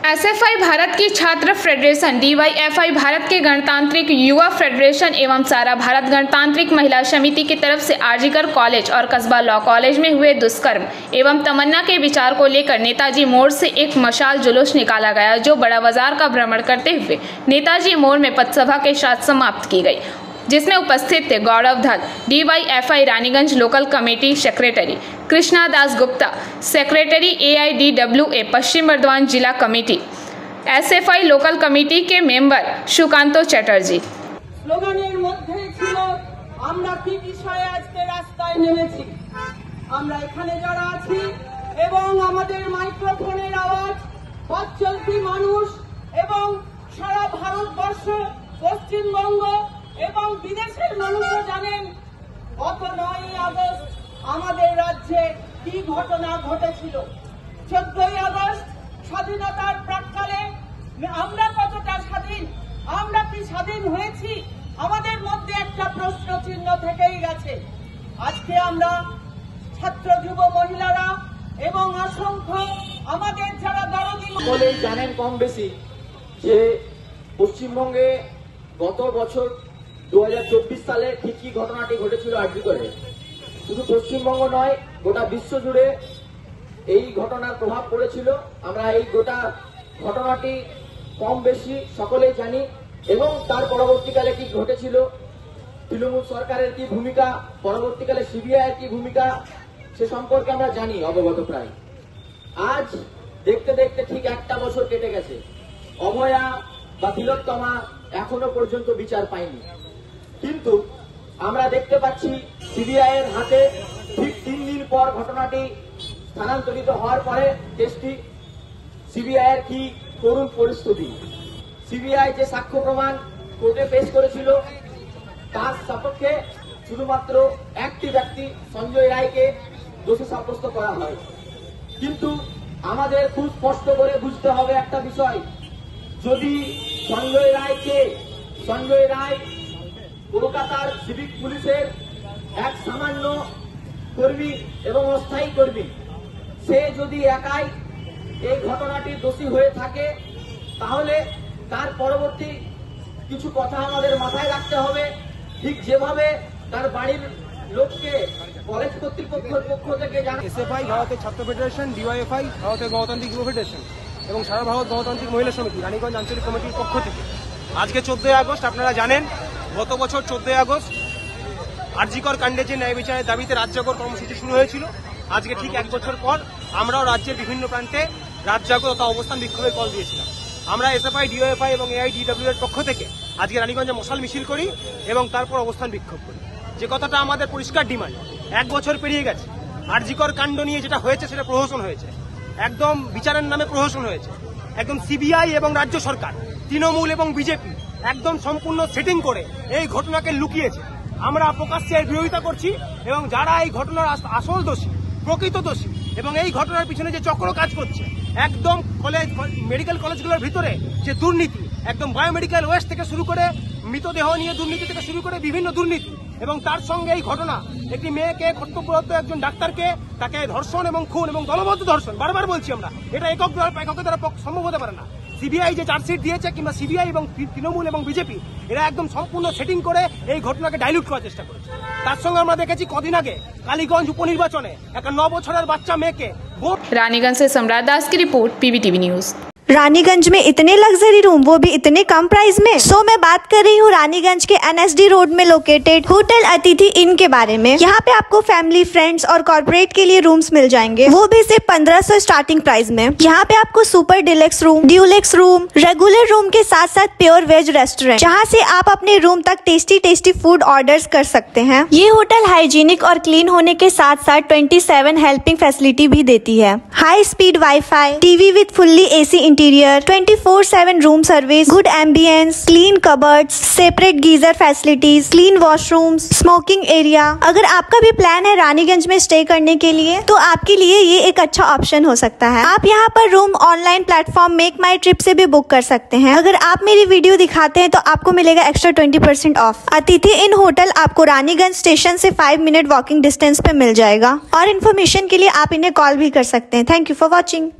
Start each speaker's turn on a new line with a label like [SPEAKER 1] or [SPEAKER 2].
[SPEAKER 1] SFI Bharat की छात्र federation, DYFI Bharat के गणतांत्रिक युवा फेडरेशन एवं सारा भारत गणतांत्रिक महिला समिति की तरफ से आरजीकर कॉलेज और कस्बा लॉ कॉलेज में हुए दुष्कर्म एवं तमन्ना के विचार को लेकर नेताजी मोड़ से एक मशाल जुलूस निकाला गया, जो बड़ा बाजार का भ्रमण करते हुए नेताजी मोड़ में पथसभा के साथ समाप्त की गई, जिसमें उपस्थित थे Gaurav Dhal, DYFI Raniganj local committee secretary, Krishna Das Gupta secretary, AIDWA Paschim Bardhaman जिला कमेटी, एसएफआई लोकल कमेटी के मेंबर सुकांत चैटर्जी।
[SPEAKER 2] স্লোগানের মধ্যে ছিল আমরা কি বিষয়ে আজকে রাস্তায় নেমেছি। আমরা এখানে যারা আছি এবং আমাদের মাইক্রোফোনের আওয়াজ পথ চলতি মানুষ এবং সারা ভারতবর্ষ, পশ্চিমবঙ্গ এবং বিদেশের মানুষও জানেন গত 9 আগস্ট আমাদের রাজ্যে কি ঘটনা ঘটেছিল। 14 আগস্ট স্বাধীনতার প্রাক্কালে আমরা কতটা স্বাধীন, আমরা কি স্বাধীন হয়েছি, আমাদের মধ্যে একটা প্রশ্ন চিহ্ন থেকেই গেছে। আজকে আমরা ছাত্র যুব মহিলারা এবং অসংখ্য আমাদের যারা দরদি
[SPEAKER 3] সকলেই জানেন কম বেশি যে পশ্চিমবঙ্গে গত বছর 2024 সালে ঠিক কি ঘটনাটি ঘটেছিল আরজিকরে। শুধু পশ্চিমবঙ্গ নয়, গোটা বিশ্ব জুড়ে এই ঘটনার প্রভাব পড়েছিল। আমরা এই গোটা ঘটনাটি কম বেশি সকলেই জানি এবং তার পরবর্তীকালে কি ঘটেছিল, তৃণমূল সরকারের কি ভূমিকা, পরবর্তীকালে সিবিআই এর কি ভূমিকা, সে সম্পর্কে আমরা জানি অবগত প্রায়। আজ দেখতে দেখতে ঠিক একটা বছর কেটে গেছে, অভয়া বা তিলোত্তমা এখনো পর্যন্ত বিচার পায়নি। কিন্তু আমরা দেখতে পাচ্ছি সিবিআই এর হাতে ঠিক 3 দিন পর ঘটনাটি স্থানান্তরিত হওয়ার পরে কেসটি সিবিআই এর কি করুণ পরিস্থিতি। সিবিআই যে সাক্ষ্য প্রমাণ কোর্টে পেশ করেছিল তার সপক্ষে শুধুমাত্র একটি ব্যক্তি সঞ্জয় রায়কে দোষী সাব্যস্ত করা হয়। কিন্তু আমাদের খুব স্পষ্ট করে বুঝতে হবে একটা বিষয়, যদি সঞ্জয় রায় কলকাতার সিভিক পুলিশের এক সামান্য কর্মী এবং অস্থায়ী কর্মী, সে যদি একাই এই ঘটনাটির দোষী হয়ে থাকে, তাহলে তার পরবর্তী কিছু কথা আমাদের মাথায় রাখতে হবে। ঠিক যেভাবে তার বাড়ির লোককে কলেজ কর্তৃপক্ষের পক্ষ থেকে
[SPEAKER 4] এসএফআই ভারতের ছাত্র ফেডারেশন, ডিওয়াইএফআই ভারতের গণতান্ত্রিক যুব ফেডারেশন এবং সারা ভারত গণতান্ত্রিক মহিলা সমিতি রানীগঞ্জ আঞ্চলিক কমিটির পক্ষ থেকে আজকে 14 আগস্ট, আপনারা জানেন গত বছর 14 আগস্ট আরজিকর কাণ্ডে যে ন্যায় বিচারের দাবিতে রাজ্যজাগর কর্মসূচি শুরু হয়েছিল। আজকে ঠিক 1 বছর পর আমরাও রাজ্যের বিভিন্ন প্রান্তে রাজ্যজাগর তথা অবস্থান বিক্ষোভের কল দিয়েছিলাম। আমরা এসএফআই, ডিওএফআই এবং এআইডিডব্লিউ এর পক্ষ থেকে আজকে রানীগঞ্জে মশাল মিছিল করি এবং তারপর অবস্থান বিক্ষোভ করি। যে কথাটা আমাদের পরিষ্কার ডিমান্ড, 1 বছর পেরিয়ে গেছে, আরজিকর কাণ্ড নিয়ে যেটা হয়েছে সেটা প্রহসন হয়েছে, একদম বিচারের নামে প্রহসন হয়েছে। একদম সিবিআই এবং রাজ্য সরকার, তৃণমূল এবং বিজেপি একদম সম্পূর্ণ সেটিং করে এই ঘটনাকে লুকিয়েছে। আমরা প্রকাশ্যে এর বিরোধিতা করছি এবং যারা এই ঘটনার আসল দোষী, প্রকৃত দোষী এবং এই ঘটনার পিছনে যে চক্র কাজ করছে, একদম মেডিকেল কলেজগুলোর ভিতরে যে দুর্নীতি, একদম বায়োমেডিক্যাল ওয়েস্ট থেকে শুরু করে মৃতদেহ নিয়ে দুর্নীতি থেকে শুরু করে বিভিন্ন দুর্নীতি, এবং তার সঙ্গে এই ঘটনা একটি মেয়েকে, কর্তব্যরত একজন ডাক্তারকে, তাকে ধর্ষণ এবং খুন এবং দলবদ্ধ ধর্ষণ, বারবার বলছি আমরা, এটা একক দ্বারা সম্ভব হতে পারে না। সিবিআই যে চার্জশিট দিয়েছে, কিংবা সিবিআই এবং তৃণমূল এবং বিজেপি এরা একদম সম্পূর্ণ সেটিং করে এই ঘটনাকে ডাইলিউট করার চেষ্টা করেছে। তার সঙ্গে আমরা দেখেছি কদিন আগে কালীগঞ্জ উপনির্বাচনে একটা 9 বছরের বাচ্চা মেয়েকে।
[SPEAKER 1] रानीगंज से सम्राट दास की रिपोर्ट, पीवीटीवी न्यूज।
[SPEAKER 5] रानीगंज में इतने लग्जरी रूम, वो भी इतने कम प्राइस में। सो मैं बात कर रही हूँ रानीगंज के एनएसडी रोड में लोकेटेड होटल अतिथि इन के बारे में। यहाँ पे आपको फैमिली, फ्रेंड्स और कॉर्पोरेट के लिए रूम्स मिल जाएंगे, वो भी सिर्फ 1500 स्टार्टिंग प्राइस में। यहाँ पे आपको super deluxe room, Dulux room, regular room के साथ साथ प्योर वेज रेस्टोरेंट, जहाँ से आप अपने रूम तक टेस्टी फूड ऑर्डर्स कर सकते हैं। ये होटल हाइजीनिक और क्लीन होने के साथ साथ 27 हेल्पिंग फैसिलिटी भी देती है। High speed wifi, TV with fully AC interior, 24/7 room service, good ambience, clean cupboards, separate geyser facilities, clean washrooms, smoking area. अगर आपका भी प्लान है रानीगंज में स्टे करने के लिए, तो आपके लिए ये एक अच्छा ऑप्शन हो सकता है। आप यहाँ पर रूम ऑनलाइन प्लेटफॉर्म मेक माई ट्रिप से भी बुक कर सकते हैं। अगर आप मेरी वीडियो दिखाते हैं तो आपको मिलेगा एक्स्ट्रा 20% ऑफ। अतिथि इन होटल आपको रानीगंज स्टेशन से 5 मिनट वॉकिंग डिस्टेंस पे मिल जाएगा। और इन्फॉर्मेशन के लिए आप इन्हें कॉल भी कर सकते हैं। Thank you for watching.